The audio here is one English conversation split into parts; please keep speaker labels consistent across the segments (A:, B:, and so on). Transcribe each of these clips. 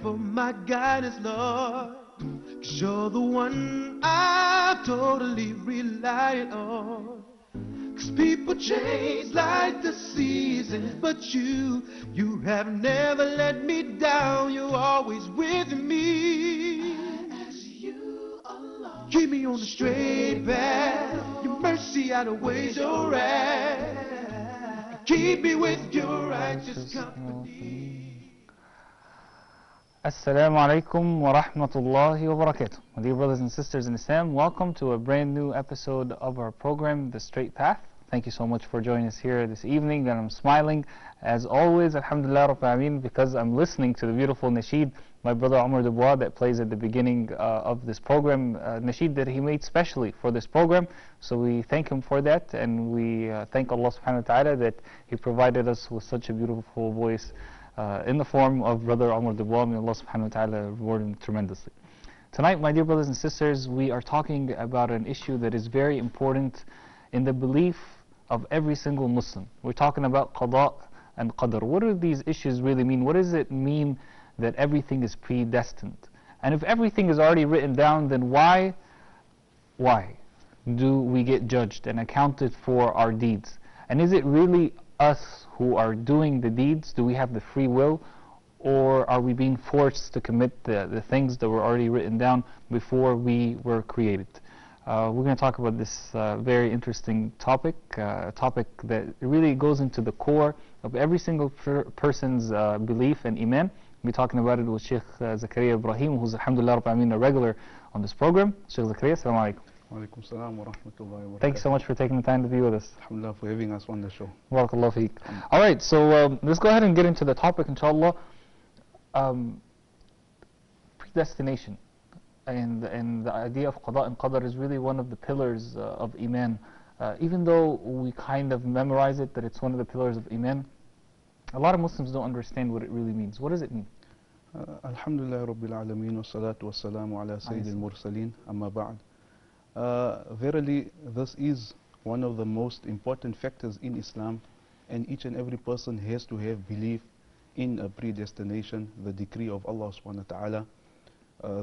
A: for my guidance, Lord. 'Cause you're the one I've totally relied on. 'Cause people change like the seasons, but you have never let me down. You're always with me. Keep me on the straight path. Your mercy outweighs your wrath. Keep me with your righteous company.
B: Assalamu alaikum wa rahmatullahi wa barakatuh. My dear brothers and sisters in Islam, welcome to a brand new episode of our program, The Straight Path. Thank you so much for joining us here this evening, and I'm smiling as always, alhamdulillah rabbil alameen, because I'm listening to the beautiful nasheed my brother Omar Dubois that plays at the beginning of this program, nasheed that he made specially for this program. So we thank him for that, and we thank Allah subhanahu wa ta'ala that He provided us with such a beautiful voice in the form of brother Omar Dubois. May Allah subhanahu wa ta'ala reward him tremendously. Tonight, my dear brothers and sisters, we are talking about an issue that is very important in the belief of every single Muslim. We're talking about Qadha and Qadr. What do these issues really mean? What does it mean that everything is predestined? And if everything is already written down, then why do we get judged and accounted for our deeds? And is it really us who are doing the deeds? Do we have the free will? Or are we being forced to commit the things that were already written down before we were created? We're going to talk about this very interesting topic, a topic that really goes into the core of every single person's belief and iman. We'll be talking about it with Sheikh Zakariyya Ebrahim, who's alhamdulillah rabbil alameen a regular on this program. Sheikh Zakariyya, assalamu alaikum.
C: Wa alaikum salam wa rahmatullahi wa barakatuh.
B: Thank you so much for taking the time to be with us.
C: Alhamdulillah for having us on the show.
B: Barakallahu feek. Alright, so let's go ahead and get into the topic, inshallah. Predestination. And the idea of Qadha and Qadr is really one of the pillars of Iman. Even though we kind of memorize it, that it's one of the pillars of Iman, a lot of Muslims don't understand what it really means. What does it mean?
C: Alhamdulillah Rabbil Alameen wa salatu wa salamu ala Sayyidil Mursaleen amma ba'd. Verily, this is one of the most important factors in Islam, and each and every person has to have belief in a predestination, the decree of Allah subhanahu wa ta'ala.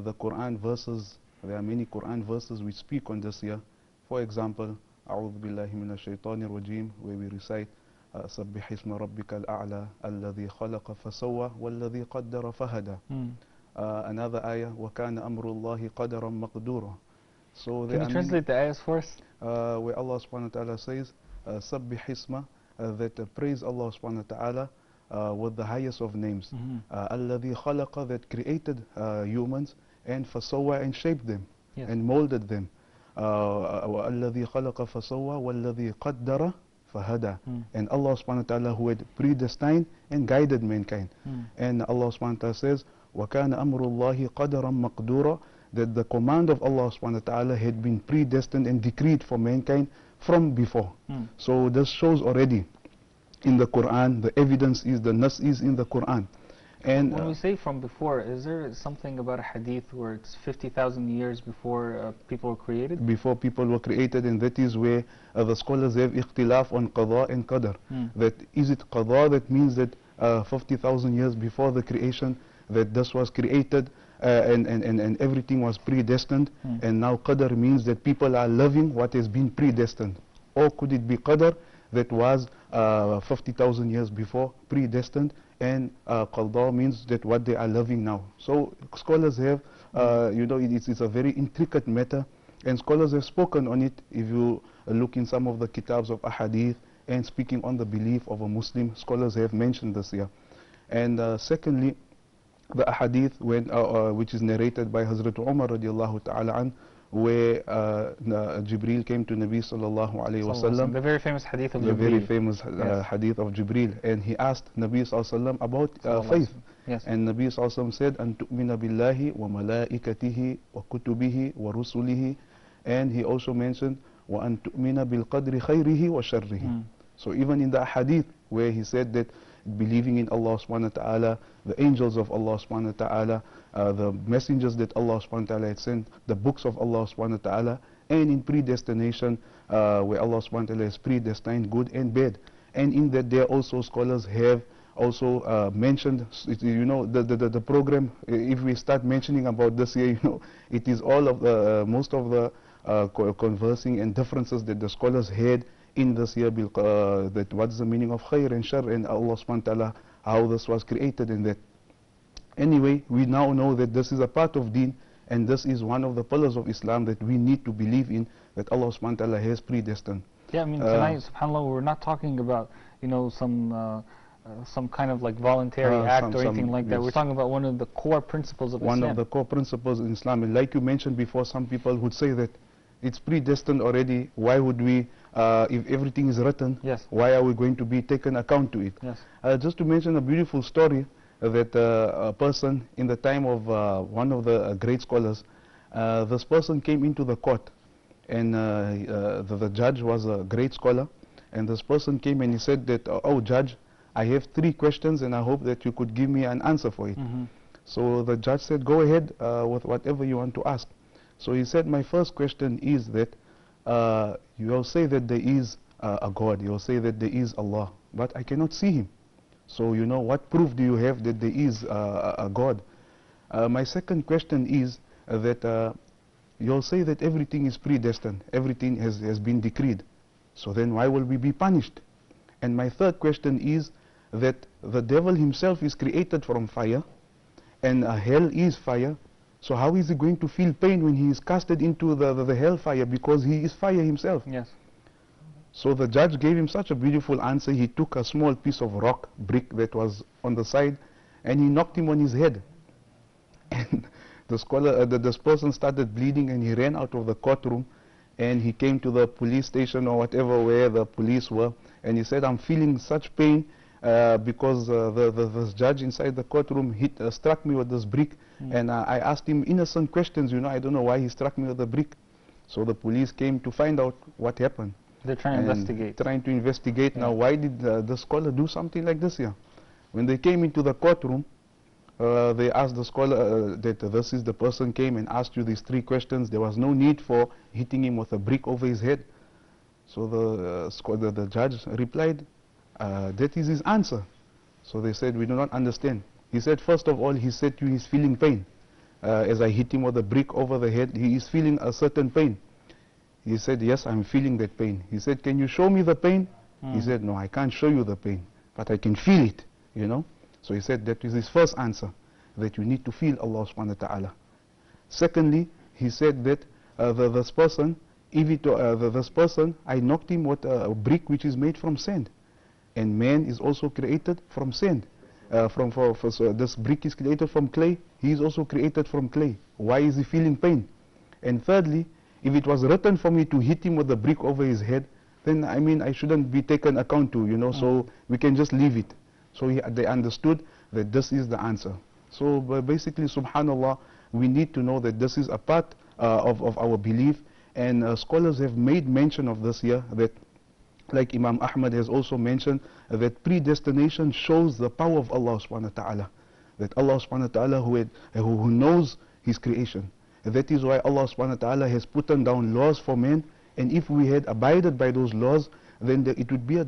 C: The Quran verses, there are many Quran verses which speak on this here. For example, أعوذ بالله من الشيطان الرجيم, where we recite سبح اسم ربك الأعلى الذي خلق فسوى والذي قدر فهدى. Another ayah, وكان أمر الله قدرا مقدورا. So
B: can you translate the ayahs for us?
C: Where Allah subhanahu wa ta'ala says سبح اسم, that praise Allah subhanahu wa ta'ala with the highest of names. الذي خلق, that created humans, and فسوى, and shaped them,
B: yes,
C: and molded them. الذي خلق فسوى والذي قدر فهدى. And Allah subhanahu wa ta'ala who had predestined and guided mankind. And Allah subhanahu wa ta'ala says وَكَانَ أَمْرُ اللَّهِ قَدَرًا مَقْدُورًا, that the command of Allah subhanahu wa ta'ala had been predestined and decreed for mankind from before. So this shows already in the Quran, the evidence is, the nas is in the Quran. And
B: when we say from before, is there something about a hadith where it's 50,000 years before people were created?
C: Before people were created, and that is where the scholars have ikhtilaf on Qadha and Qadr. That is it Qadha, that means that 50,000 years before the creation, that this was created and everything was predestined, and now Qadr means that people are living what has been predestined. Or could it be Qadr that was 50,000 years before, predestined, and Qadha means that what they are living now. So scholars have, it's a very intricate matter, and scholars have spoken on it. If you look in some of the kitabs of ahadith and speaking on the belief of a Muslim, scholars have mentioned this here. And secondly, the ahadith which is narrated by Hazrat Umar radiallahu ta'ala an, where Jibreel came to Nabi sallallahu alayhi wa sallam.
B: The very famous hadith of
C: the
B: Jibreel.
C: Very famous hadith of Jibreel. And he asked Nabi sallallahu alayhi wa sallam about faith.
B: Yes.
C: And Nabi sallallahu alayhi wa sallam said, أن تؤمن بالله وملائكته وكتبه ورسله. And he also mentioned, وأن تؤمن بالقدر خيره وشره. So even in the hadith where he said that believing in Allah subhanahu wa ta'ala, the angels of Allah subhanahu wa ta'ala, the messengers that Allah subhanahu wa ta'ala had sent, the books of Allah subhanahu wa ta'ala, and in predestination, where Allah subhanahu wa ta'ala has predestined good and bad. And in that there also scholars have also mentioned, you know, the program, if we start mentioning about this year, you know, it is all of the, most of the conversing and differences that the scholars had in this year, that what's the meaning of khair and shar and Allah subhanahu wa ta'ala, how this was created and that. Anyway, we now know that this is a part of deen, and this is one of the pillars of Islam that we need to believe in, that Allah subhanahu wa ta'ala has predestined.
B: Yeah, I mean, tonight, subhanAllah, we're not talking about, you know, some kind of like voluntary act or anything like that.
C: Yes.
B: We're talking about one of the core principles of Islam.
C: One of the core principles in Islam. And like you mentioned before, some people would say that it's predestined already. Why would we, if everything is written,
B: yes,
C: why are we going to be taken account to it?
B: Yes.
C: Just to mention a beautiful story, that a person in the time of one of the great scholars, this person came into the court, and the judge was a great scholar, and this person came and he said that, oh judge, I have 3 questions and I hope that you could give me an answer for it. So the judge said, go ahead with whatever you want to ask. So he said, my first question is that you will say that there is a God, you will say that there is Allah, but I cannot see him. So, you know, what proof do you have that there is a God? My second question is that you'll say that everything is predestined, everything has been decreed. So then why will we be punished? And my third question is that the devil himself is created from fire, and hell is fire. So how is he going to feel pain when he is casted into the hellfire, because he is fire himself?
B: Yes.
C: So the judge gave him such a beautiful answer. He took a small piece of rock, brick that was on the side, and he knocked him on his head. And the scholar, this person started bleeding, and he ran out of the courtroom, and he came to the police station or whatever where the police were, and he said, I'm feeling such pain because this judge inside the courtroom struck me with this brick, and I asked him innocent questions, you know, I don't know why he struck me with the brick. So the police came to find out what happened.
B: They're trying to investigate.
C: Trying to investigate. Now, why did the scholar do something like this here? When they came into the courtroom, they asked the scholar that this is the person came and asked you these 3 questions. There was no need for hitting him with a brick over his head. So the judge replied, that is his answer. So they said, we do not understand. He said, first of all, he said to you he's feeling pain. As I hit him with a brick over the head, he is feeling a certain pain. He said, yes, I'm feeling that pain. He said, can you show me the pain? He said, no, I can't show you the pain, but I can feel it, you know. So he said that is his first answer, that you need to feel Allah subhanahu wa ta'ala. Secondly, he said that this person, I knocked him with a brick which is made from sand. And man is also created from sand. So this brick is created from clay, he is also created from clay. Why is he feeling pain? And thirdly, if it was written for me to hit him with a brick over his head, then I mean I shouldn't be taken account to, you know, so we can just leave it. So they understood that this is the answer. So basically, subhanallah, we need to know that this is a part of our belief, and scholars have made mention of this here, that like Imam Ahmad has also mentioned, that predestination shows the power of Allah subhanahu wa ta'ala, that Allah subhanahu wa ta'ala who knows his creation. That is why Allah subhanahu wa ta'ala has put down laws for men, and if we had abided by those laws, then it would be a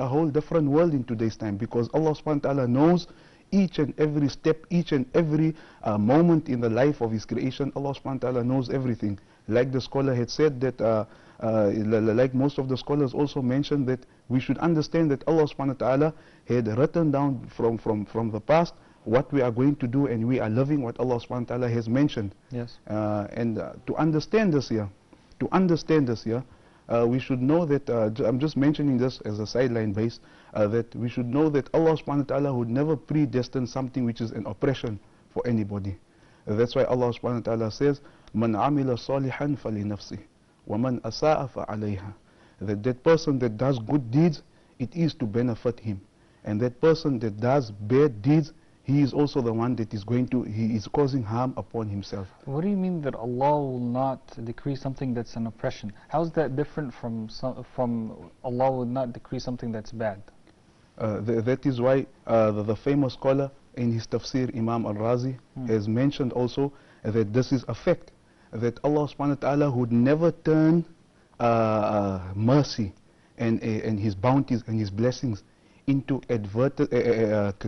C: whole different world in today's time, because Allah subhanahu wa ta'ala knows each and every step, each and every moment in the life of his creation. Allah subhanahu wa ta'ala knows everything. Like the scholar had said that, like most of the scholars also mentioned, that we should understand that Allah subhanahu wa ta'ala had written down from the past what we are going to do, and we are living what Allah subhanahu wa ta'ala has mentioned.
B: Yes.
C: And to understand this here, we should know that, I'm just mentioning this as a sideline base, that we should know that Allah subhanahu wa ta'ala would never predestine something which is an oppression for anybody. That's why Allah subhanahu wa ta'ala says, مَنْ عَمِلَ صَالِحًا فَلِنَفْسِهِ وَمَنْ أَسَاءَ فَعَلَيْهَا. That person that does good deeds, it is to benefit him. And that person that does bad deeds, he is also the one that he is causing harm upon himself.
B: What do you mean that Allah will not decree something that's an oppression? How is that different from Allah will not decree something that's bad?
C: That is why the famous scholar in his tafsir, Imam Al-Razi, has mentioned also that this is a fact, that Allah subhanahu wa ta'ala would never turn mercy and his bounties and his blessings into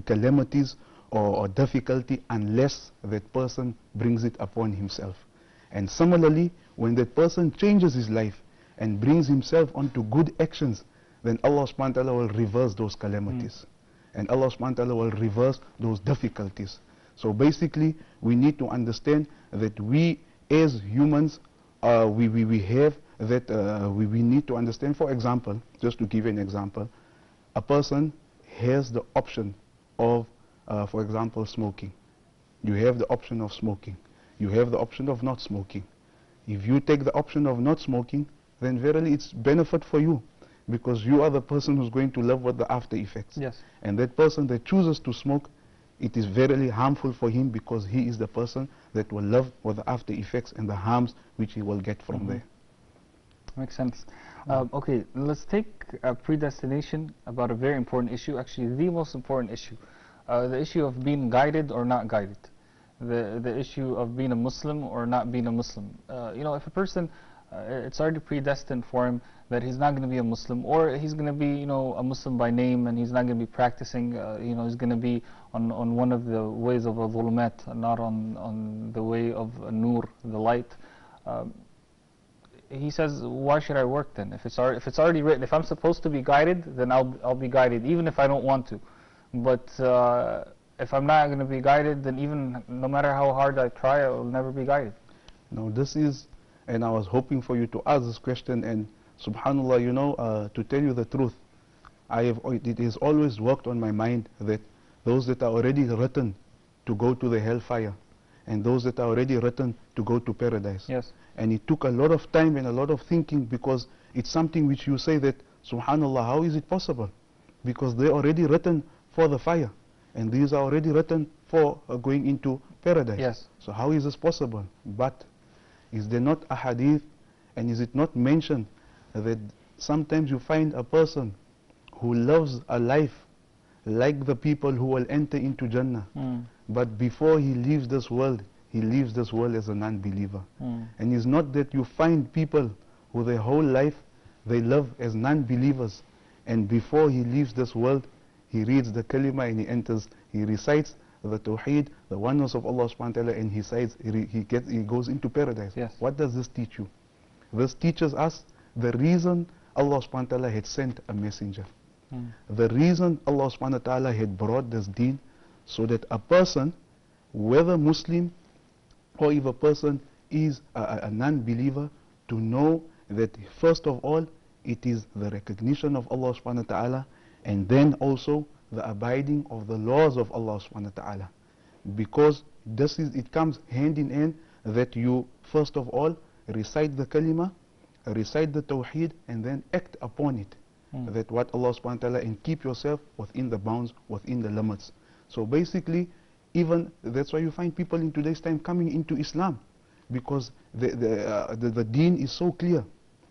C: calamities or difficulty unless that person brings it upon himself. And similarly, when that person changes his life and brings himself onto good actions, then Allah subhanahu wa ta'ala will reverse those calamities. And Allah subhanahu wa ta'ala will reverse those difficulties. So basically, we need to understand that we as humans, we have that, we need to understand, for example, just to give you an example, a person has the option of, for example, smoking. You have the option of smoking. You have the option of not smoking. If you take the option of not smoking, then verily it's benefit for you, because you are the person who's going to live with the after effects.
B: Yes.
C: And that person that chooses to smoke, it is verily harmful for him, because he is the person that will live with the after effects and the harms which he will get from there.
B: Makes sense. Okay, let's take predestination, about a very important issue, actually the most important issue. The issue of being guided or not guided. The issue of being a Muslim or not being a Muslim. You know, if a person, it's already predestined for him that he's not going to be a Muslim, or he's going to be, you know, a Muslim by name, and he's not going to be practicing, you know, he's going to be on one of the ways of a dhulumat, not on the way of a nur, the light. He says, why should I work then? If it's already written, if I'm supposed to be guided, then I'll be guided, even if I don't want to. But if I'm not going to be guided, then even no matter how hard I try, I will never be guided.
C: Now this is, and I was hoping for you to ask this question, and subhanallah, you know, to tell you the truth, it has always worked on my mind that those that are already written to go to the hellfire, and those that are already written to go to paradise.
B: Yes.
C: And it took a lot of time and a lot of thinking, because it's something which you say that, subhanallah, how is it possible? Because they're already written for the fire, and these are already written for going into paradise.
B: Yes.
C: So how is this possible? But is there not a hadith, and is it not mentioned that sometimes you find a person who lives a life like the people who will enter into Jannah, but before he leaves this world, he leaves this world as a non-believer. And it's not that you find people who their whole life they live as non-believers, and before he leaves this world, he reads the kalima and he enters, he recites the tawheed, the oneness of Allah subhanahu wa ta'ala, and he goes into paradise.
B: Yes.
C: What does this teach you? This teaches us the reason Allah subhanahu wa ta'ala had sent a messenger. The reason Allah subhanahu wa ta'ala had brought this deen, so that a person, whether Muslim or if a person is a non-believer, to know that first of all it is the recognition of Allah subhanahu wa ta'ala, and then also the abiding of the laws of Allah subhanahu wa ta'ala. Because it comes hand in hand, that you first of all recite the kalima, recite the tawheed, and then act upon it. That what Allah subhanahu wa ta'ala, and keep yourself within the bounds, within the limits. So basically, even that's why you find people in today's time coming into Islam, because the deen is so clear.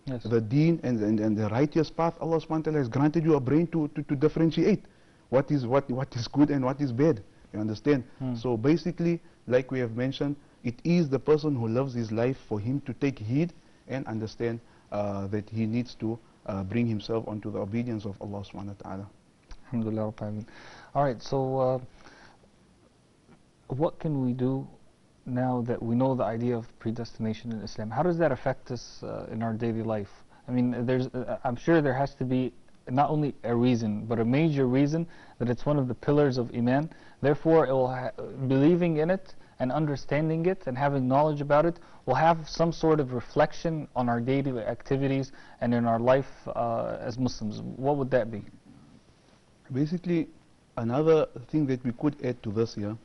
B: Yes.
C: The deen and the righteous path, Allah subhanahu wa ta'ala has granted you a brain to differentiate what is good and what is bad. You understand? So basically, like we have mentioned, it is the person who loves his life for him to take heed and understand that he needs to bring himself onto the obedience of Allah subhanahu wa ta'ala.
B: Alhamdulillah Rabbil Alameen. Alright, so what can we do now that we know the idea of predestination in Islam? How does that affect us in our daily life? I mean, I'm sure there has to be not only a reason, but a major reason, that it's one of the pillars of Iman. Therefore, believing in it and understanding it and having knowledge about it will have some sort of reflection on our daily activities and in our life as Muslims. What would that be?
C: Basically, another thing that we could add to this here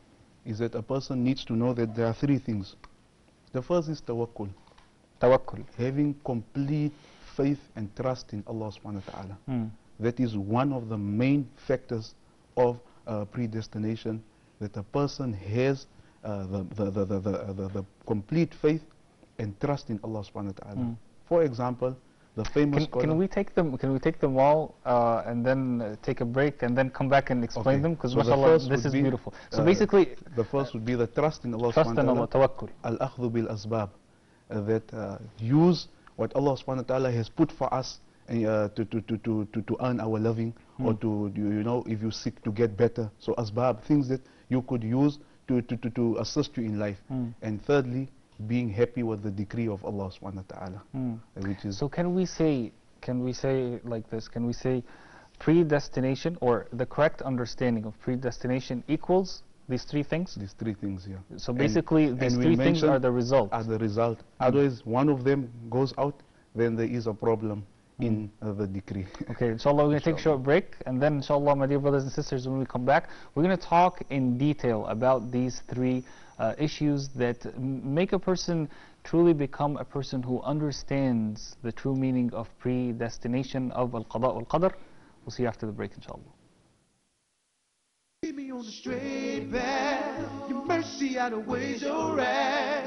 C: is that a person needs to know that there are three things. The first is tawakkul.
B: Tawakkul.
C: Having complete faith and trust in Allah subhanahu wa ta'ala. That is one of the main factors of predestination, that a person has the complete faith and trust in Allah subhanahu wa ta'ala. For example, the famous
B: can we take them all and then take a break and then come back and explain them? Because mashallah, this is beautiful. So basically,
C: the first would be the trust in Allah
B: trust
C: subhanahu wa ta'ala.
B: tawakkul.
C: Al-akhdhu bil asbab. That use what Allah subhanahu wa ta'ala has put for us to earn our living, or to, you know, if you seek to get better. So asbab, things that you could use to assist you in life. And thirdly, being happy with the decree of Allah subhanahu wa ta'ala. Which is,
B: so can we say like this, can we say predestination, or the correct understanding of predestination, equals these three things?
C: these three things, yeah.
B: So basically these
C: we
B: three things are the result.
C: Are the result. Otherwise, one of them goes out, then there is a problem in the decree.
B: Okay, inshallah, we're going to take a short break, and then inshallah, my dear brothers and sisters, when we come back, we're going to talk in detail about these three issues that make a person truly become a person who understands the true meaning of predestination, of al-Qadha wal-Qadr. We'll see you after the break, inshallah.
A: Keep me on the straight path. Your mercy outweighs your wrath.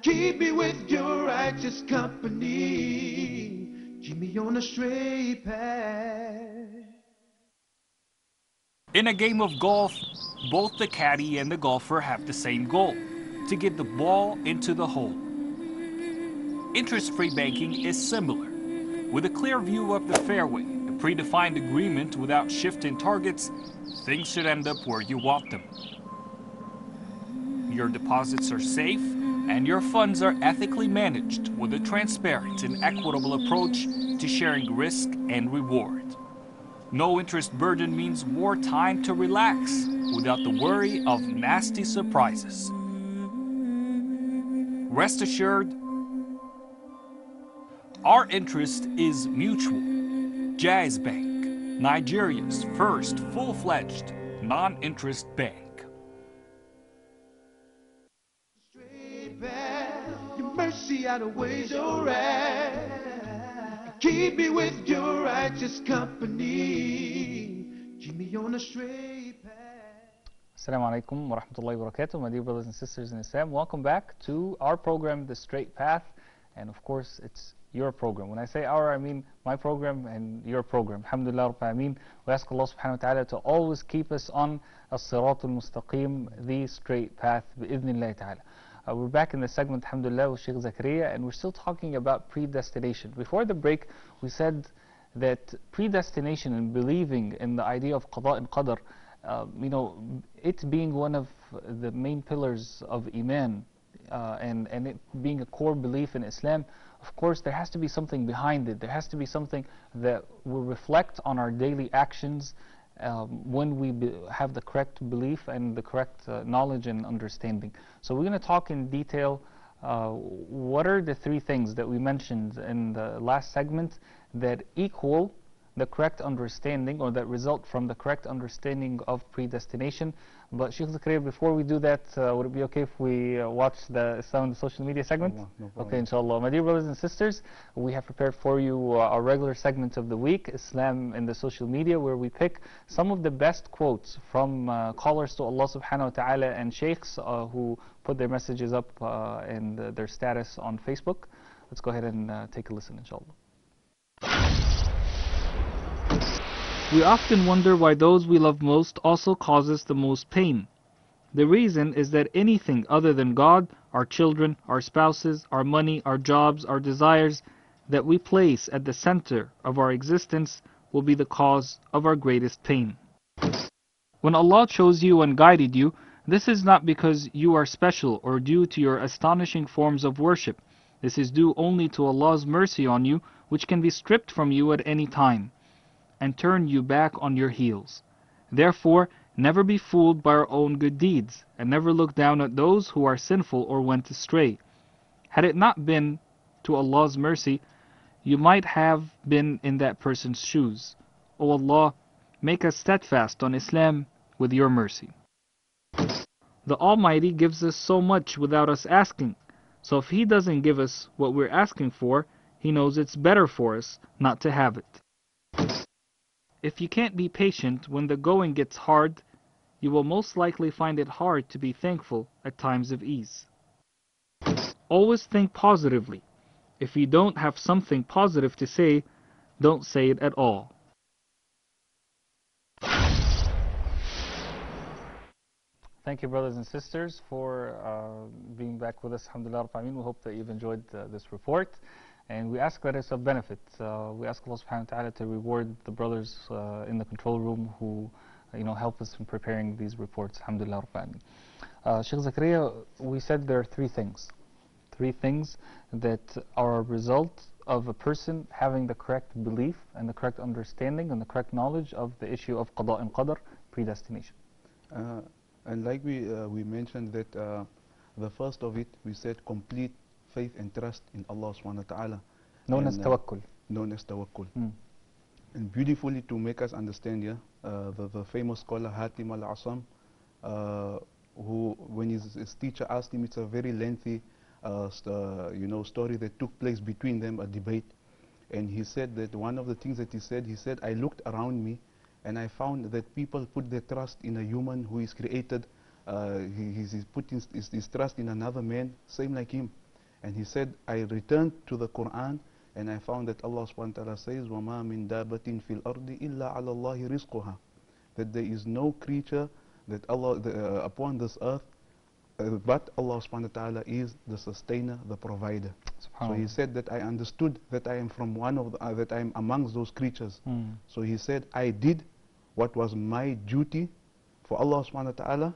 A: Keep me with your righteous company. Keep me on the straight path.
D: In a game of golf, both the caddy and the golfer have the same goal: to get the ball into the hole. Interest-free banking is similar. With a clear view of the fairway, a predefined agreement without shifting targets, things should end up where you want them. Your deposits are safe, and your funds are ethically managed with a transparent and equitable approach to sharing risk and reward. No interest burden means more time to relax without the worry of nasty surprises. Rest assured, our interest is mutual. Jazz Bank, Nigeria's first full-fledged non-interest bank.
A: Straight path. Your mercy outweighs your wrath. Keep me with your righteous company. Keep me on the straight path.
B: Assalamu alaikum wa rahmatullahi wa barakatuh, my dear brothers and sisters in Islam. Welcome back to our program, The Straight Path. And of course, it's your program. When I say our, I mean my program and your program. Alhamdulillah Rabbil Alameen. We ask Allah subhanahu wa ta'ala to always keep us on as-siratul mustaqim, the straight path, bi-idhnillahi ta'ala. We're back in the segment, alhamdulillah, with Sheikh Zakariyya, and we're still talking about predestination. Before the break, we said that predestination and believing in the idea of Qadha and Qadr, you know, it being one of the main pillars of Iman, and it being a core belief in Islam, of course there has to be something behind it. There has to be something that will reflect on our daily actions when we have the correct belief and the correct knowledge and understanding. So we're going to talk in detail what are the three things that we mentioned in the last segment that equal the correct understanding, or that result from the correct understanding of predestination. But Sheikh Zakariyya, before we do that, would it be okay if we watch the Islam in the social media segment?
C: No problem.
B: Okay, inshallah. My dear brothers and sisters, we have prepared for you our regular segment of the week, Islam in the social media, where we pick some of the best quotes from callers to Allah subhanahu wa ta'ala and sheikhs who put their messages up and their status on Facebook. Let's go ahead and take a listen, inshallah.
E: We often wonder why those we love most also cause us the most pain. The reason is that anything other than God, our children, our spouses, our money, our jobs, our desires, that we place at the center of our existence will be the cause of our greatest pain. When Allah chose you and guided you, this is not because you are special or due to your astonishing forms of worship. This is due only to Allah's mercy on you, which can be stripped from you at any time and turn you back on your heels. Therefore, never be fooled by our own good deeds, and never look down at those who are sinful or went astray. Had it not been to Allah's mercy, you might have been in that person's shoes. O Allah, make us steadfast on Islam with your mercy. The Almighty gives us so much without us asking, so if He doesn't give us what we're asking for, He knows it's better for us not to have it. If you can't be patient when the going gets hard, you will most likely find it hard to be thankful at times of ease. Always think positively. If you don't have something positive to say, don't say it at all.
B: Thank you, brothers and sisters, for being back with us. Alhamdulillah Rabbil Alameen. We hope that you've enjoyed this report. And we ask that it's of benefit. We ask Allah subhanahu wa ta'ala to reward the brothers in the control room who help us in preparing these reports. Alhamdulillah Rabbil Alameen. Sheikh Zakariyya, we said there are three things that are a result of a person having the correct belief and the correct understanding and the correct knowledge of the issue of Qadha and Qadr, predestination.
C: And like we mentioned that the first of it, we said complete faith and trust in Allah subhanahu wa ta'ala.
B: Known as tawakkul.
C: Known as tawakkul. And beautifully to make us understand, the famous scholar Hatim al-Asam, who when his teacher asked him, it's a very lengthy story that took place between them, a debate. And he said that one of the things that he said, I looked around me and I found that people put their trust in a human who is created. He's put his trust in another man, same like him. And he said, I returned to the Quran and I found that Allah subhanahu wa ta'ala says, وَمَا مِن دَابَةٍ فِي الْأَرْضِ إِلَّا عَلَى اللَّهِ رِزْقُهَا. That there is no creature that upon this earth, but Allah subhanahu wa ta'ala is the sustainer, the provider. So he said that I understood that I am from that I am amongst those creatures. So he said, I did what was my duty for Allah subhanahu wa ta'ala,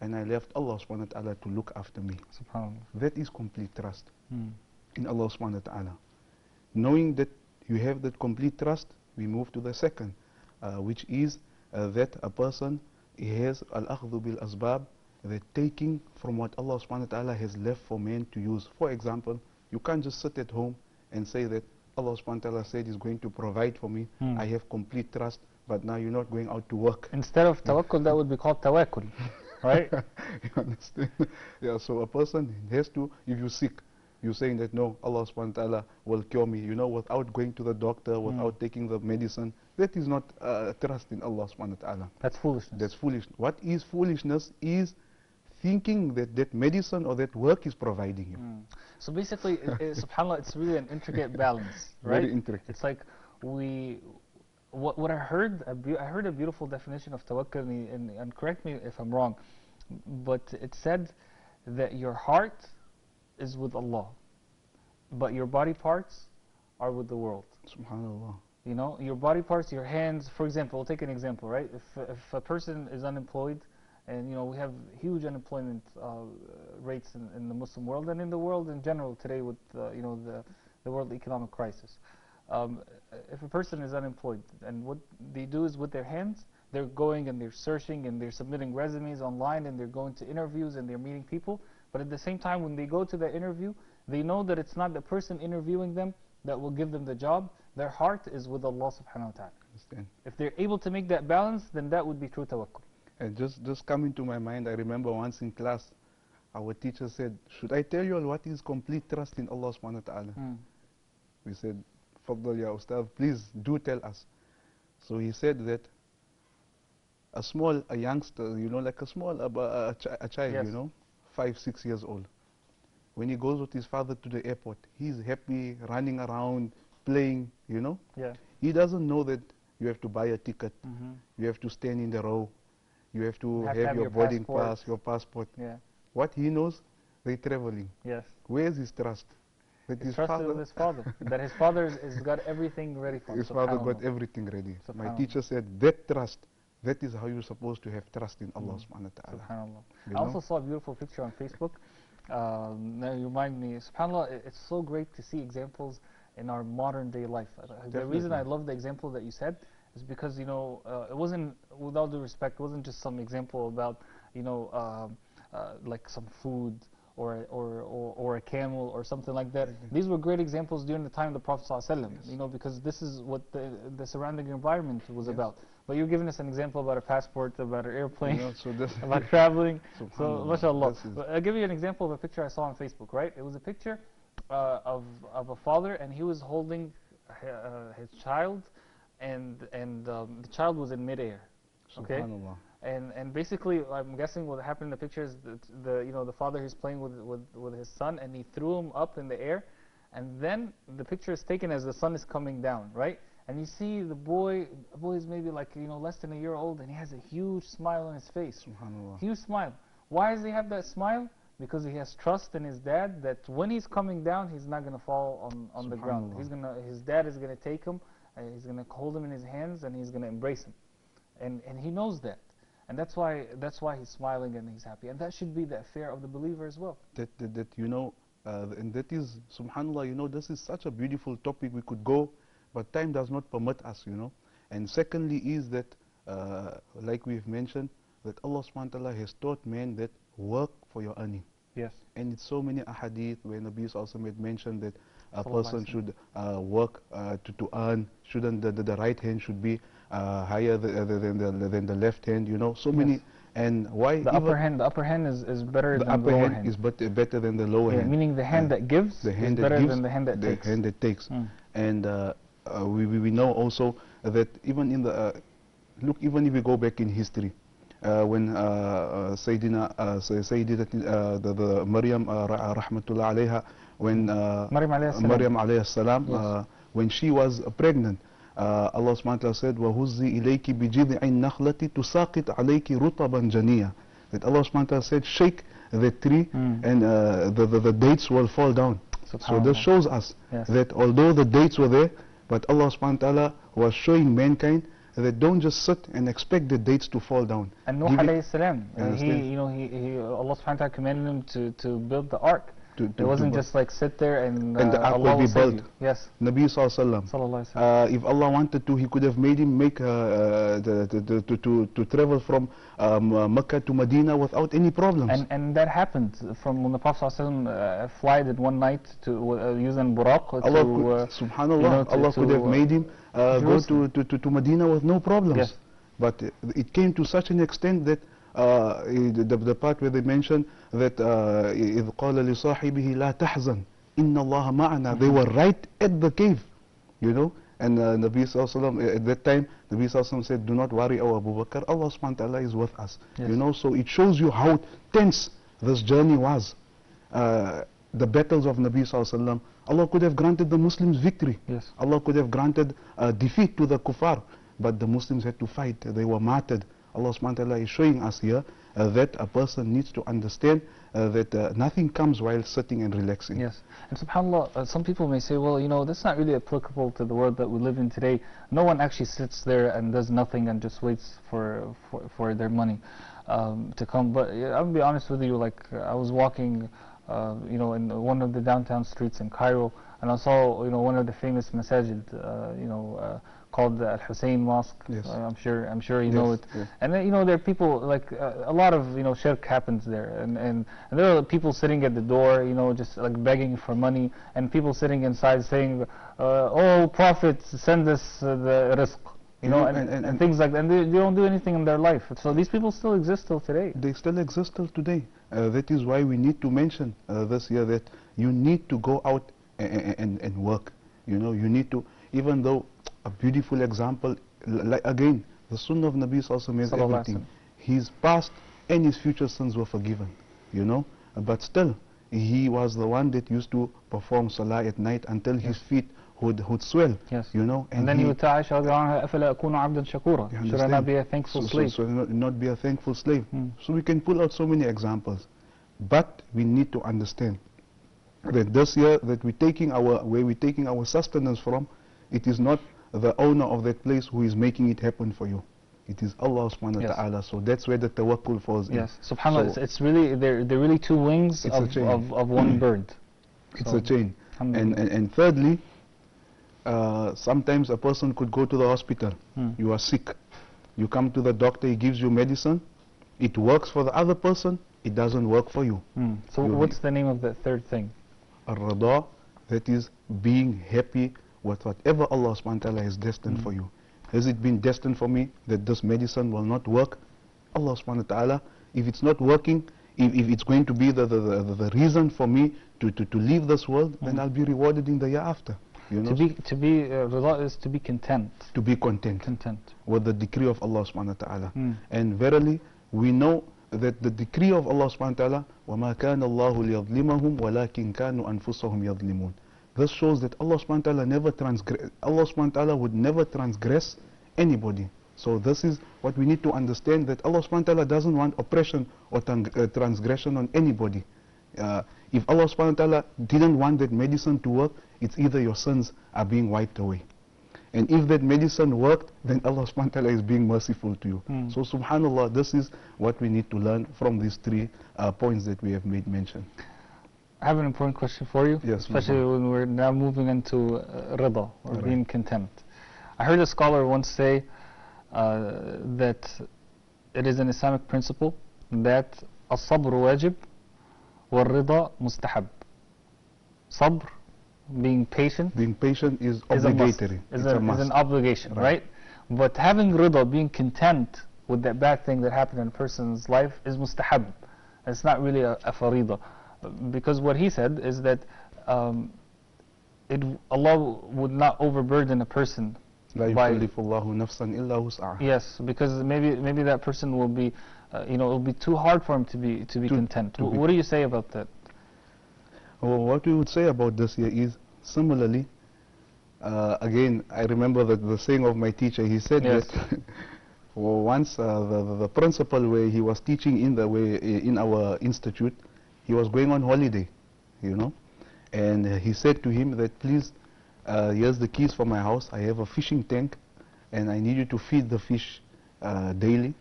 C: and I left Allah subhanahu wa ta'ala to look after me. That is complete trust in Allah subhanahu wa ta'ala. Knowing that you have that complete trust, we move to the second, which is that a person has al-akhdhu bil asbab, the taking from what Allah subhanahu wa ta'ala has left for man to use. For example, you can't just sit at home and say that Allah subhanahu wa ta'ala said He's going to provide for me. I have complete trust, but now you're not going out to work.
B: Instead of tawakkul, that would be called tawakkul, right?
C: You understand? Yeah, so a person has to, if you're sick, you're saying that no, Allah subhanahu wa ta'ala will cure me, without going to the doctor, without taking the medicine. That is not trust in Allah subhanahu wa ta'ala.
B: That's foolishness.
C: That's foolish. What is foolishness is thinking that medicine or that work is providing you.
B: So basically, subhanAllah, it's really an intricate balance, right?
C: Very intricate.
B: It's like what I heard a beautiful definition of tawakkul, and correct me if I'm wrong, but it said that your heart is with Allah, but your body parts are with the world.
C: Subhanallah.
B: Your body parts, your hands, for example, we'll take an example, right? If a person is unemployed, and we have huge unemployment rates in the Muslim world and in the world in general today with the world economic crisis. If a person is unemployed, and what they do is with their hands, they're going and they're searching and they're submitting resumes online and they're going to interviews and they're meeting people. But at the same time, when they go to the interview, they know that it's not the person interviewing them that will give them the job. Their heart is with Allah subhanahu wa ta'ala.
C: Understand.
B: If they're able to make that balance, then that would be true tawakkul.
C: And just coming to my mind, I remember once in class, our teacher said, should I tell you all what is complete trust in Allah subhanahu wa ta'ala? We said, Faddal ya Ustad, please do tell us. So he said that a youngster, like a small, a child,
B: Yes.
C: 5, 6 years old. When he goes with his father to the airport, he's happy, running around, playing,
B: Yeah.
C: He doesn't know that you have to buy a ticket, you have to stand in the row, you have to have your boarding pass, your passport.
B: Yeah.
C: What he knows, they're traveling.
B: Yes.
C: Where's his trust? That
B: His trust is with his father. That his father has got everything ready for him.
C: His father got
B: Subhanallah.
C: everything ready. My
B: Subhanallah.
C: teacher said that trust, that is how you're supposed to have trust in Allah subhanahu wa ta'ala.
B: Subhanallah.
C: You
B: I also
C: know?
B: saw a beautiful picture on Facebook. Now you remind me, subhanallah, it's so great to see examples in our modern day life. The reason I love the example that you said is because, it wasn't, with all due respect, it wasn't just some example about, like some food or a camel or something like that. These were great examples during the time of the Prophet ﷺ, because this is what the surrounding environment was about. But you're giving us an example about a passport, about an airplane,
C: So this
B: about traveling. So,
C: Subhanallah,
B: mashallah.
C: this is-
B: But I'll give you an example of a picture I saw on Facebook, right? It was a picture of a father, and he was holding his child, and the child was in midair. Okay?
C: Subhanallah.
B: And basically, I'm guessing what happened in the picture is that the father is playing with his son, and he threw him up in the air, and then the picture is taken as the sun is coming down, right? And you see the boy is maybe like less than a year old, and he has a huge smile on his face.
C: Subhanallah.
B: Huge smile. Why does he have that smile? because he has trust in his dad that when he's coming down, he's not going to fall on the ground. His dad is going to take him, he's going to hold him in his hands, and he's going to embrace him. And he knows that. And that's why he's smiling and he's happy. And that should be the affair of the believer as well.
C: That you know, and that is, subhanAllah, you know, this is such a beautiful topic. We could go, but time does not permit us, you know. And secondly is that, like we've mentioned, that Allah subhanahu wa ta'ala has taught man that work for your earning.
B: Yes.
C: And it's so many ahadith where Nabi also made mention that a person should work to earn, shouldn't the right hand should be higher than the left hand, you know, so many. And why
B: the upper hand is better than the lower hand.
C: Is better than the lower hand.
B: Meaning the hand that gives is better than the hand that takes.
C: The hand that takes. And we know also that even in the look, even if we go back in history, when Sayyidina the Maryam rahmatullah alayha, when Maryam alayhi salam, when she was pregnant, Allah subhanahu wa ta'ala said, وَهُزِّي إِلَيْكِ بِجِذِعِ النَّخْلَةِ تُسَاقِطْ عَلَيْكِ رُطَبًا جَنِيًّا. That Allah subhanahu wa ta'ala said, shake the tree and the dates will fall down. So this shows us that although the dates were there, but Allah subhanahu wa ta'ala was showing mankind that don't just sit and expect the dates to fall down.
B: And Nuh alayhi salam, Allah subhanahu wa ta'ala commanded him to build the ark. It wasn't just like sit there and
C: the ark
B: Allah
C: will be built.
B: Yes.
C: Nabi sallallahu alaihi wasallam, if Allah wanted to, he could have made him to travel from Mecca to Medina without any problems.
B: And that happened from when the Prophet sallallahu flied in one night to using buraq.
C: Subhanallah, Allah could have made him go to Medina with no problems.
B: Yes.
C: But it came to such an extent that the part where they mention that إِذْ قَالَ لِصَاحِبِهِ لَا تَحْزَنْ إِنَّ اللَّهَ مَعَنَا. They were right at the cave, you know. And Nabi sallallahu at that time, Nabi sallallahu said, do not worry, O Abu Bakr, Allah subhanahu wa ta'ala is with us.
B: Yes.
C: You know, so it shows you how tense this journey was. The battles of Nabi sallallahu, Allah could have granted the Muslims victory.
B: Yes.
C: Allah could have granted defeat to the kuffar, but the Muslims had to fight. They were martyred. Allah subhanahu wa ta'ala is showing us here that a person needs to understand that nothing comes while sitting and relaxing.
B: Yes. And subhanAllah, some people may say, well, you know, that's not really applicable to the world that we live in today. No one actually sits there and does nothing and just waits for their money to come. But I'll be honest with you, like I was walking you know, in one of the downtown streets in Cairo, and I saw, you know, one of the famous masajid, you know, called the Al-Hussein Mosque.
C: Yes.
B: I'm sure you know it.
C: Yes.
B: And then, you know, there are people, like a lot of, you know, shirk happens there, and there are people sitting at the door, you know, just like begging for money, and people sitting inside saying, oh Prophet, send us the rizq, you know, and things like that, and they don't do anything in their life. So these people still exist till today.
C: They still exist till today. That is why we need to mention this year that you need to go out and work. You know, you need to, even though a beautiful example, like again, the Sunnah of Nabi also makes everything. His past and his future sins were forgiven, you know, but still, he was the one that used to perform salah at night until his feet would swell, you know.
B: And then he would tell Aisha, أَفَلَا أَكُونُ عَبْدًا شَكُورًا. Should I not be a thankful slave?
C: So not be a thankful slave. So we can pull out so many examples, but we need to understand that this year that where we're taking our sustenance from, it is not the owner of that place who is making it happen for you. It is Allah subhanahu wa ta'ala. So that's where the tawakkul falls in.
B: Yes, subhanAllah, so it's really, they're really two wings of one bird.
C: It's a chain. And thirdly, sometimes a person could go to the hospital. You are sick. You come to the doctor, he gives you medicine. It works for the other person, it doesn't work for you.
B: So what's the name of that third thing?
C: Ar-Rada, that is being happy with whatever Allah subhanahu wa ta'ala has destined for you. Has it been destined for me that this medicine will not work? Allah subhanahu wa ta'ala, if it's not working, if it's going to be the reason for me to leave this world, then I'll be rewarded in the year after. You know?
B: Rida is to be content.
C: To be content. With the decree of Allah subhanahu wa ta'ala. And verily, we know that the decree of Allah subhanahu wa ta'ala, وَمَا كَانَ اللَّهُ لِيَظْلِمَهُمْ وَلَكِنْ كَانُوا أَنفُسَهُمْ يَظْلِمُونَ. This shows that Allah subhanahu wa ta'ala never transgress. Allah subhanahu wa ta'ala would never transgress anybody. So this is what we need to understand, that Allah subhanahu wa ta'ala doesn't want oppression or transgression on anybody. if Allah subhanahu wa ta'ala didn't want that medicine to work, it's either your sins are being wiped away. And if that medicine worked, then Allah subhanahu wa ta'ala is being merciful to you. So subhanallah, this is what we need to learn from these three points that we have made mention.
B: I have an important question for you,
C: Yes,
B: especially when we're now moving into rida, or being content. I heard a scholar once say that it is an Islamic principle that الصبر واجب والرضا مستحب. Sabr, being patient
C: is obligatory.
B: Is an obligation, right? But having rida, being content with that bad thing that happened in a person's life, is mustahab. It's not really a farida. Because what he said is that Allah would not overburden a person. Yes, because maybe that person will be, it will be too hard for him to be content. What do you say about that?
C: Well, what we would say about this here is, similarly, again, I remember the saying of my teacher. He said that once the principal, where he was teaching in our institute, he was going on holiday, and he said to him that, please, here's the keys for my house. I have a fishing tank, and I need you to feed the fish daily.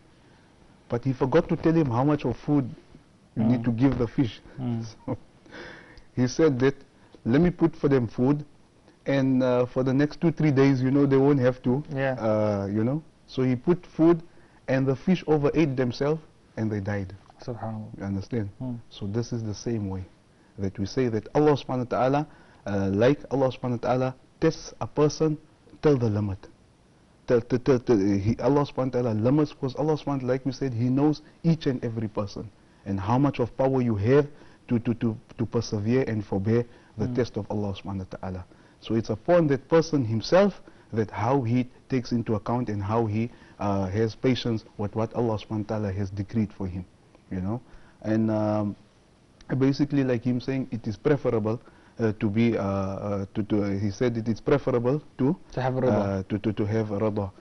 C: But he forgot to tell him how much of food you need to give the fish. So he said that, let me put for them food, and for the next 2-3 days, they won't have to, So he put food, and the fish overate themselves, and they died.
B: SubhanAllah.
C: You understand? So this is the same way that we say that Allah subhanahu wa ta'ala, like Allah subhanahu wa ta'ala tests a person till the limit. Allah subhanahu wa ta'ala limits, because Allah subhanahu wa ta'ala, like we said, He knows each and every person, and how much of power you have to persevere and forbear the test of Allah subhanahu wa ta'ala. So it's upon that person himself that how he takes into account and how he has patience with what Allah subhanahu wa ta'ala has decreed for him. And basically, like him saying, it is preferable to be he said that it's preferable to have rida. To have rida.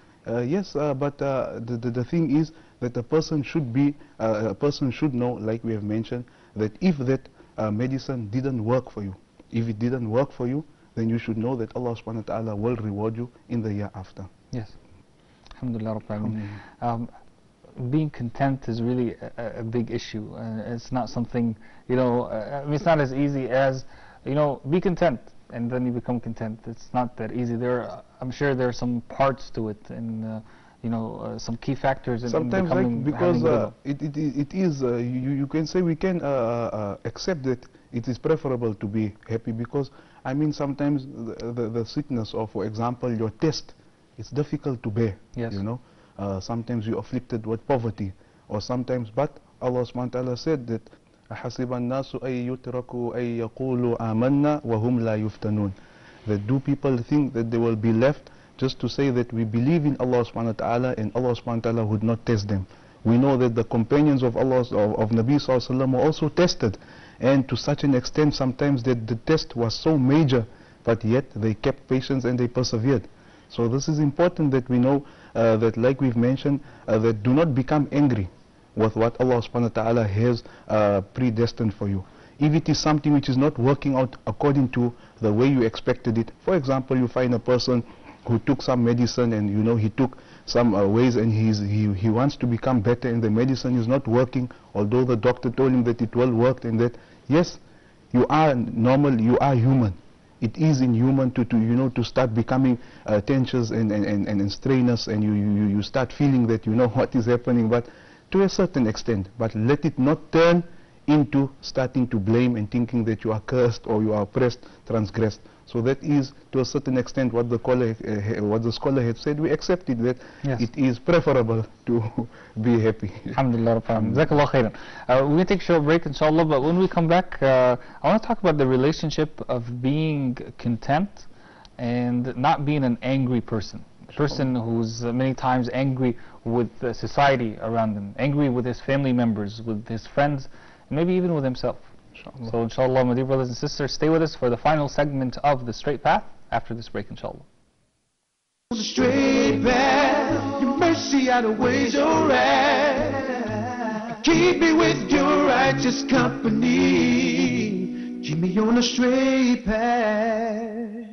C: Yes, but the thing is that a person should know, like we have mentioned, that if that medicine didn't work for you, if it didn't work for you, then you should know that Allah subhanahu wa ta'ala will reward you in the year after.
B: Yes. Alhamdulillah Rabbil Alameen. Being content is really a big issue. It's not something, it's not as easy as, be content and then you become content. It's not that easy. I'm sure there are some parts to it, and some key factors in
C: sometimes
B: becoming,
C: because it is, you can say we can accept that it is preferable to be happy, because sometimes the sickness, or for example your test, it's difficult to bear.
B: Yes.
C: Sometimes you're afflicted with poverty, or sometimes, but Allah subhanahu wa ta'ala said that أَحَسِبَ النَّاسُ أَن يُتْرَكُوا أَن يَقُولُوا آمَنَّا وَهُمْ لَا يُفْتَنُونَ. That do people think that they will be left just to say that we believe in Allah subhanahu wa ta'ala, and Allah subhanahu wa ta'ala would not test them? We know that the companions of Allah, of Nabi sallallahu alaihi wasallam, were also tested, and to such an extent sometimes that the test was so major, but yet they kept patience and they persevered. So this is important that we know that, like we've mentioned, that do not become angry with what Allah subhanahu wa ta'ala has predestined for you. If it is something which is not working out according to the way you expected it, for example, you find a person who took some medicine, and he took some ways, and he wants to become better, and the medicine is not working, although the doctor told him that it will work, and that, yes, you are normal, you are human. It is inhuman to start becoming tensions and strainers, and you start feeling that what is happening, but to a certain extent. But let it not turn into starting to blame and thinking that you are cursed or you are oppressed, transgressed. So that is, to a certain extent, what the scholar had said. We accepted that it is preferable to be happy.
B: Alhamdulillah. Jazakallah khairan. We're going to take a short break, inshallah, but when we come back, I want to talk about the relationship of being content and not being an angry person. A person who's many times angry with the society around him, angry with his family members, with his friends, and maybe even with himself. Inshallah. So inshallah, my dear brothers and sisters, stay with us for the final segment of The Straight Path after this break, inshallah.
A: The straight path, your mercy outweighs your wrath. Keep me with your righteous company. Keep me on a straight path.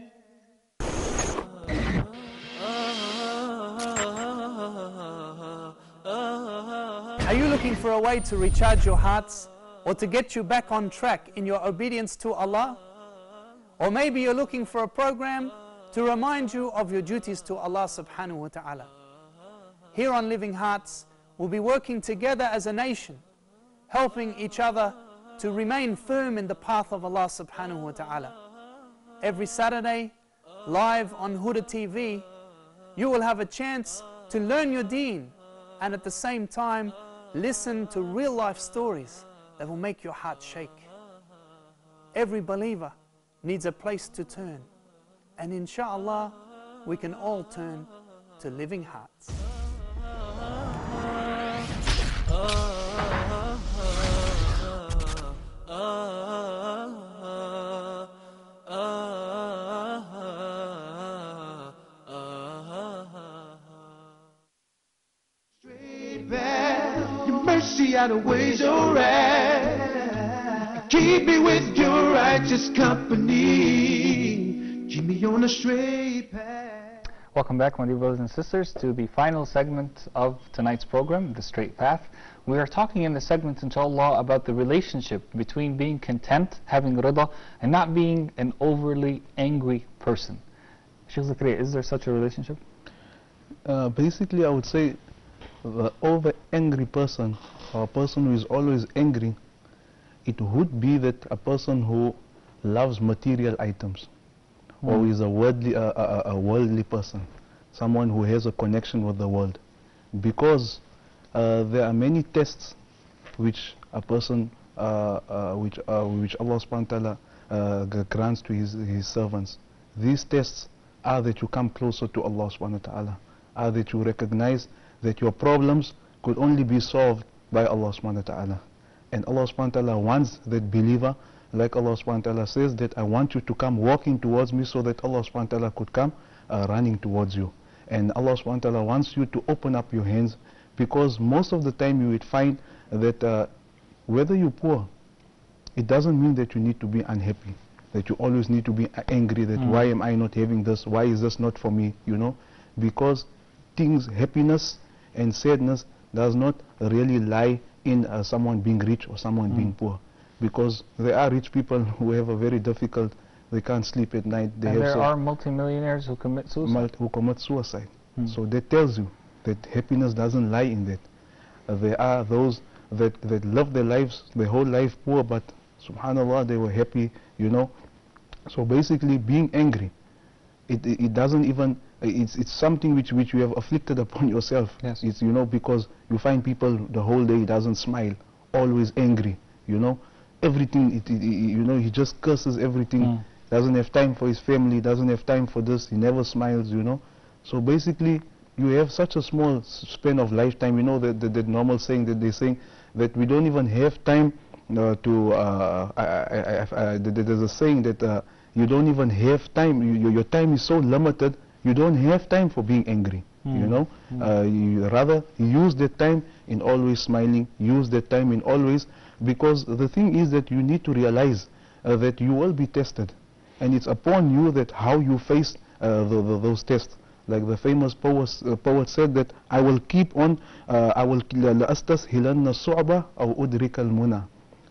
F: Are you looking for a way to recharge your hearts or to get you back on track in your obedience to Allah? Or maybe you're looking for a program to remind you of your duties to Allah subhanahu wa ta'ala. Here on Living Hearts, we'll be working together as a nation, helping each other to remain firm in the path of Allah subhanahu wa ta'ala. Every Saturday, live on Huda TV, you will have a chance to learn your deen and at the same time listen to real life stories that will make your heart shake. Every believer needs a place to turn, and inshallah we can all turn to Living Hearts.
A: Your mercy outweighs your wrath. Keep me with your righteous company. Keep me on a straight path.
B: Welcome back, my dear brothers and sisters, to the final segment of tonight's program, The Straight Path. We are talking in this segment, inshallah, about the relationship between being content, having rida, and not being an overly angry person. Sheikh Zakariyya, is there such a relationship?
C: Basically, I would say the over angry person, or a person who is always angry, it would be that a person who loves material items, or is a worldly person, someone who has a connection with the world. Because there are many tests which a person, which Allah subhanahu wa ta'ala grants to his servants. These tests are that you come closer to Allah subhanahu wa ta'ala, are that you recognize that your problems could only be solved by Allah subhanahu wa ta'ala. And Allah subhanahu wa ta'ala wants that believer, like Allah subhanahu wa ta'ala says, that I want you to come walking towards me so that Allah subhanahu wa ta'ala could come running towards you. And Allah subhanahu wa ta'ala wants you to open up your hands, because most of the time you would find that whether you're poor, it doesn't mean that you need to be unhappy, that you always need to be angry, that why am I not having this, why is this not for me, you know, because things, happiness and sadness does not really lie in someone being rich or someone being poor, because there are rich people who have a very difficult, they can't sleep at night.
B: And there are multimillionaires who commit suicide. So that tells you that happiness doesn't lie in that. There are those that love their lives, their whole life poor, but subhanallah they were happy, you know. So basically being angry, it doesn't even, it's something which you have afflicted upon yourself. Yes.
C: It's, you know, because you find people the whole day doesn't smile, always angry, you know, everything, you know, he just curses everything, doesn't have time for his family, doesn't have time for this, he never smiles, you know. So basically you have such a small span of lifetime, you know, that normal saying that they say that we don't even have time there's a saying that you don't even have time, your time is so limited, you don't have time for being angry, you know. You rather use that time in always smiling, use that time in always, because the thing is that you need to realize that you will be tested, and it's upon you that how you face those tests. Like the famous poet said that I will keep on, I will لأستسهلن الصعب أو أدرك المنى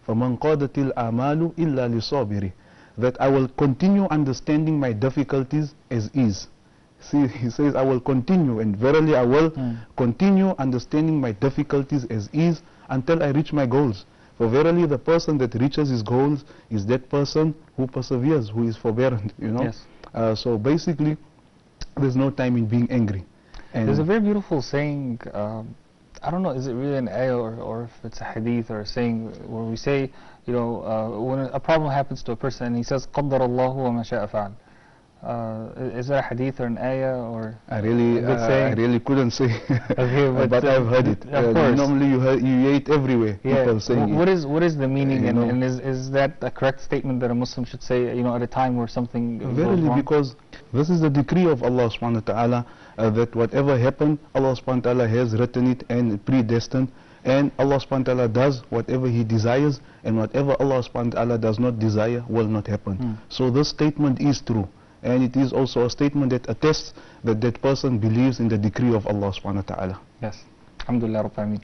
C: فمن قادت الآمال إلا لصابر, that I will continue understanding my difficulties as ease. See, he says I will continue, and verily I will continue understanding my difficulties as ease until I reach my goals. For verily the person that reaches his goals is that person who perseveres, who is forbearant, you know.
B: Yes.
C: So basically there's no time in being angry. And
B: there's a very beautiful saying, I don't know, is it really an ayah or if it's a hadith or a saying, where we say, you know, when a problem happens to a person and he says, قدر الله وما شاء فعل. Is that a hadith or an ayah or?
C: I really couldn't say,
B: okay,
C: but I've heard it. Normally you hear it everywhere. People saying
B: what is the meaning, and is that a correct statement that a Muslim should say, you know, at a time where something
C: verily,
B: goes wrong?
C: because this is the decree of Allah subhanahu wa ta'ala, that whatever happened, Allah subhanahu wa ta'ala has written it and predestined, and Allah subhanahu wa ta'ala does whatever He desires, and whatever Allah subhanahu wa ta'ala does not desire will not happen. So this statement is true, and it is also a statement that attests that that person believes in the decree of Allah subhanahu wa ta'ala.
B: Yes. Alhamdulillah Rabbil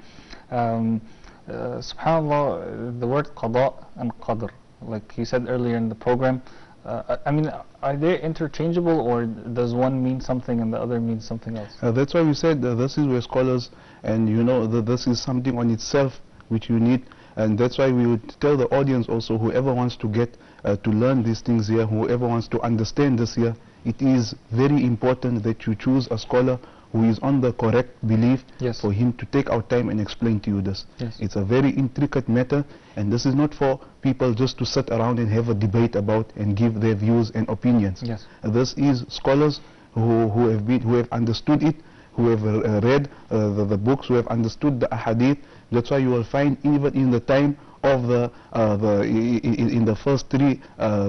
B: Alameen. SubhanAllah, the word Qadha and Qadr, like you said earlier in the program, I mean, are they interchangeable, or does one mean something and the other means something else?
C: That's why we said this is where scholars, and you know, this is something on itself which you need, and that's why we would tell the audience also, whoever wants to get to learn these things here, whoever wants to understand this here, it is very important that you choose a scholar who is on the correct belief,
B: yes,
C: for him to take out time and explain to you this.
B: Yes.
C: It's a very intricate matter, and this is not for people just to sit around and have a debate about and give their views and opinions.
B: Yes.
C: This is scholars who have understood it, who have read the books, who have understood the ahadith. That's why you will find even in the time of in the first 3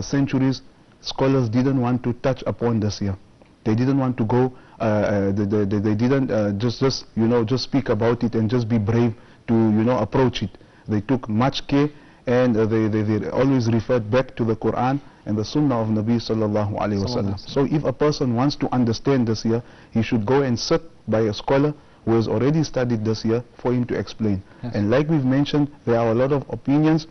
C: centuries, scholars didn't want to touch upon this here. They didn't want to go. They didn't just speak about it and just be brave to approach it. They took much care, and they always referred back to the Quran and the Sunnah of Nabi sallallahu alaihi wasallam. So if a person wants to understand this here, he should go and sit by a scholar who has already studied this here for him to explain.
B: Yes.
C: And like we've mentioned, there are a lot of opinions.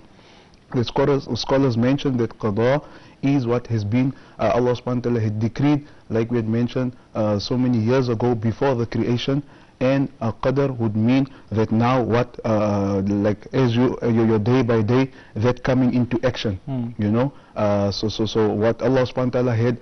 C: The scholars mentioned that Qadha is what has been Allah subhanahu wa ta'ala had decreed, like we had mentioned so many years ago before the creation, and Qadr would mean that now what like as your day by day, that coming into action, you know, so what Allah subhanahu wa ta'ala had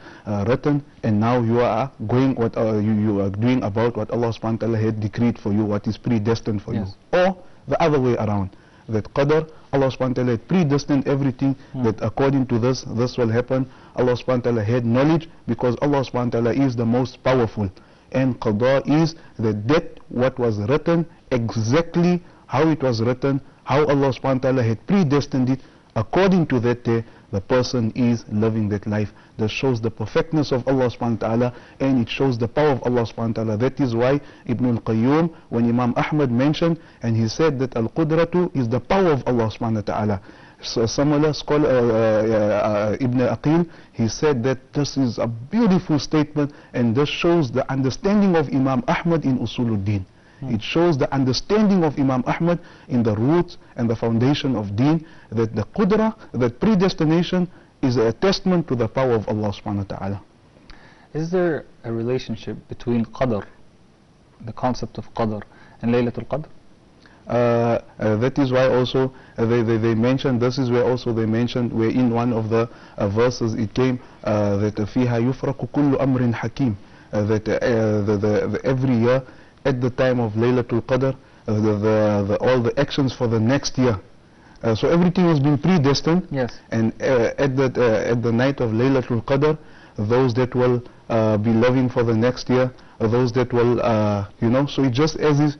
C: written, and now you are going what you are doing about what Allah subhanahu wa ta'ala had decreed for you, what is predestined for
B: yes,
C: you, or the other way around, that Qadr, Allah subhanahu wa ta'ala had predestined everything, that according to this will happen. Allah subhanahu wa ta'ala had knowledge, because Allah subhanahu wa ta'ala is the most powerful, and Qadha is that what was written, exactly how it was written, how Allah subhanahu wa ta'ala had predestined it, according to that day, the person is living that life. That shows the perfectness of Allah subhanahu wa ta'ala, and it shows the power of Allah subhanahu wa ta'ala. That is why Ibn al-Qayyum, when Imam Ahmad mentioned, and he said that al-Qudratu is the power of Allah subhanahu wa ta'ala. So similar scholar Ibn Aqil, he said that this is a beautiful statement, and this shows the understanding of Imam Ahmad in Usuluddin. It shows the understanding of Imam Ahmad in the roots and the foundation of Deen, that the Qudra, that predestination, is a testament to the power of Allah subhanahu wa ta'ala.
B: Is there a relationship between Qadr, the concept of Qadr, and Laylatul Qadr?
C: That is why also they mentioned, this is where also they mentioned, where in one of the verses it came that فِيهَا يُفْرَقُ كُلُّ أَمْرٍ حَكِيمٍ, that every year at the time of Laylatul Qadr, all the actions for the next year. So everything has been predestined.
B: Yes.
C: And at the night of Laylatul Qadr, those that will be living for the next year, those that will, so it's just as if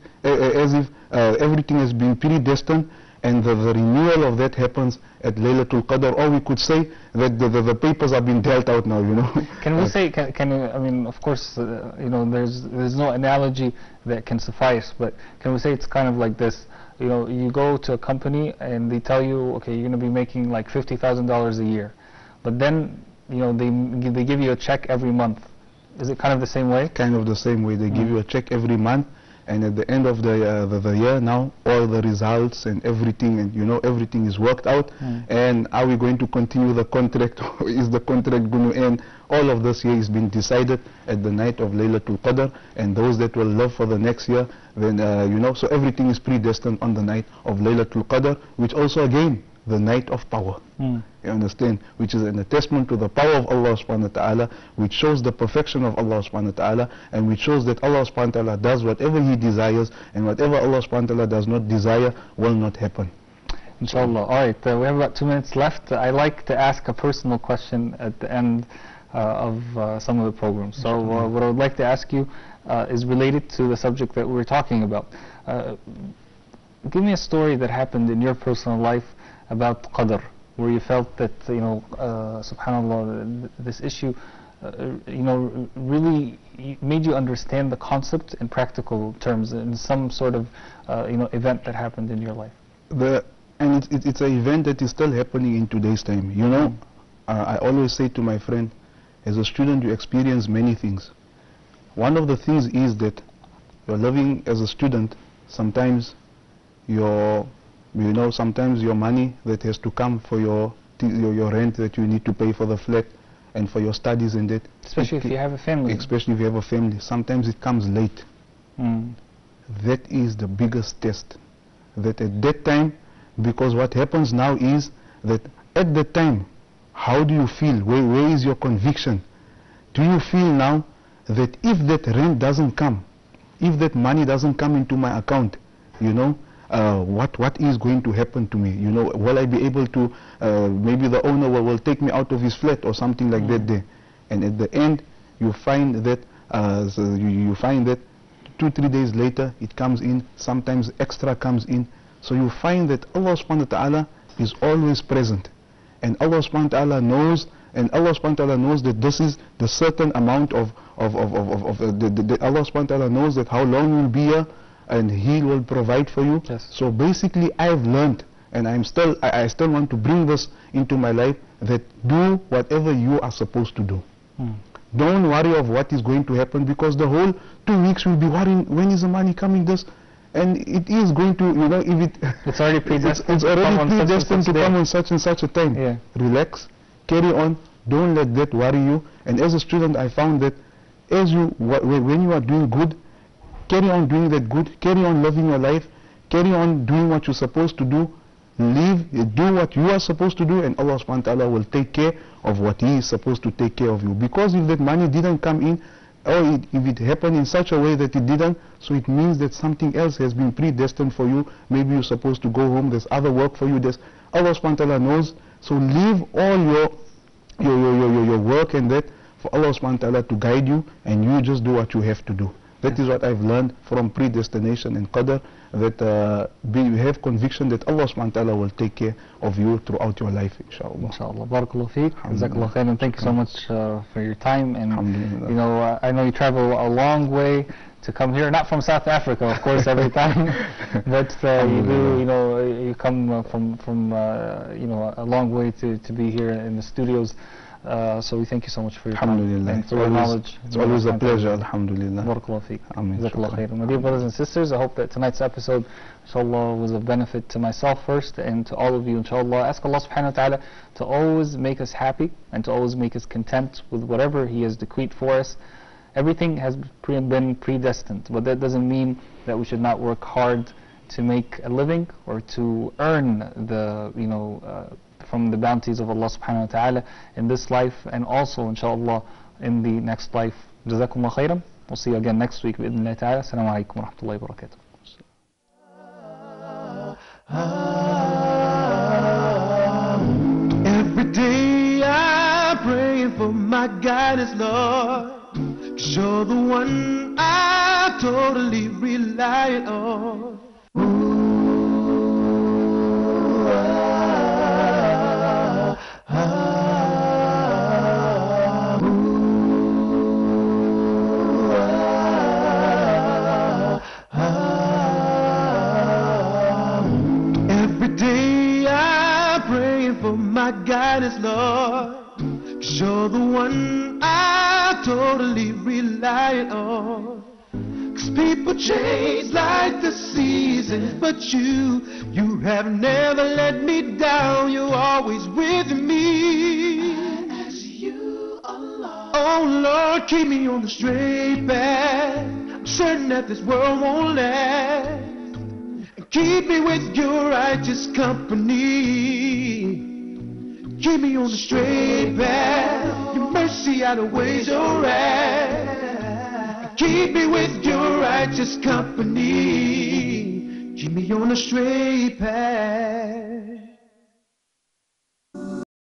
C: everything has been predestined, and the renewal of that happens at Laylatul Qadr, or we could say that the papers are being dealt out now,
B: Can we say, I mean, of course, there's no analogy that can suffice, but can we say it's kind of like this? You go to a company and they tell you, okay, you're going to be making like $50,000 a year, but then, they give you a check every month. Is it kind of the same way?
C: Kind of the same way. They give you a check every month, and at the end of the year now, all the results and everything, and everything is worked out. And are we going to continue the contract, or is the contract going to end? All of this here is being decided at the night of Laylatul Qadr, and those that will live for the next year, then so everything is predestined on the night of Laylatul Qadr, which also again, the night of power. You understand? Which is an attestment to the power of Allah subhanahu wa ta'ala, which shows the perfection of Allah subhanahu wa ta'ala, and which shows that Allah subhanahu wa ta'ala does whatever He desires, and whatever Allah subhanahu wa ta'ala does not desire will not happen.
B: Inshallah. Alright, we have about 2 minutes left. I like to ask a personal question at the end of some of the programs. So what I would like to ask you is related to the subject that we're talking about. Give me a story that happened in your personal life about Qadr, where you felt that, subhanAllah, this issue really made you understand the concept in practical terms in some sort of, event that happened in your life?
C: And it's an event that is still happening in today's time. I always say to my friend, as a student you experience many things. One of the things is that you're living as a student, sometimes sometimes your money that has to come for your rent that you need to pay for the flat and for your studies and that.
B: Especially if you have a family.
C: Especially if you have a family. Sometimes it comes late. That is the biggest test. That at that time, because what happens now is that at that time, how do you feel? Where is your conviction? Do you feel now that if that rent doesn't come, if that money doesn't come into my account, what is going to happen to me? Will I be able to, maybe the owner will take me out of his flat or something like that there. And at the end, you find that, you find that 2-3 days later, it comes in, sometimes extra comes in. So you find that Allah subhanahu wa ta'ala is always present. And Allah subhanahu wa ta'ala knows, that this is the certain amount of Allah subhanahu wa ta'ala knows that how long you will be here, and He will provide for you.
B: Yes.
C: So basically I've learned, and I still want to bring this into my life, that do whatever you are supposed to do. Don't worry of what is going to happen, because the whole 2 weeks will be worrying, when is the money coming, this, and it is going to, if
B: it's already predestined,
C: it's already predestined to come on such and such a time.
B: Yeah.
C: Relax, carry on, don't let that worry you. And as a student, I found that when you are doing good, carry on doing that good, carry on loving your life, carry on doing what you're supposed to do, do what you are supposed to do, and Allah subhanahu wa ta'ala will take care of what He is supposed to take care of you. Because if that money didn't come in, or if it happened in such a way that it didn't, so it means that something else has been predestined for you. Maybe you're supposed to go home, there's other work for you, Allah subhanahu wa ta'ala knows. So leave all your work and that for Allah subhanahu wa ta'ala to guide you, and you just do what you have to do. That is what I've learned from predestination and Qadr, that you have conviction that Allah subhanahu wa ta'ala will take care of you throughout your life, inshallah.
B: Inshallah. Barakallahu feek. Jazakallah khair, and thank you so much for your time. And I know you travel a long way to come here, not from South Africa, of course, every time, but you come from a long way to be here in the studios. So we thank you so much for your time and for your knowledge.
C: It's always a pleasure, alhamdulillah.
B: Barakallahu feek. Jazakallah khair. My dear brothers and sisters, I hope that tonight's episode, inshallah, was of benefit to myself first and to all of you, inshallah. Ask Allah subhanahu wa ta'ala to always make us happy and to always make us content with whatever He has decreed for us. Everything has been predestined, but that doesn't mean that we should not work hard to make a living or to earn from the bounties of Allah subhanahu wa ta'ala in this life, and also inshallah in the next life. Jazakumullah khairan. We'll see you again next week bi'idhnillah ta'ala. Assalamu alaikum wa rahmatullahi wa barakatuh.
A: Every day I pray for my guidance, Lord, 'cause you're the one I totally rely on. My guidance, Lord, 'cause you're the one I totally rely on. 'Cause people change like the seasons, but you have never let me down. You're always with me. As you, Allah. Oh Lord, keep me on the straight path. I'm certain that this world won't last. And keep me with your righteous company. Keep me on the straight path. Your mercy outweighs your wrath. Keep me with your righteous company. Keep me on the straight path.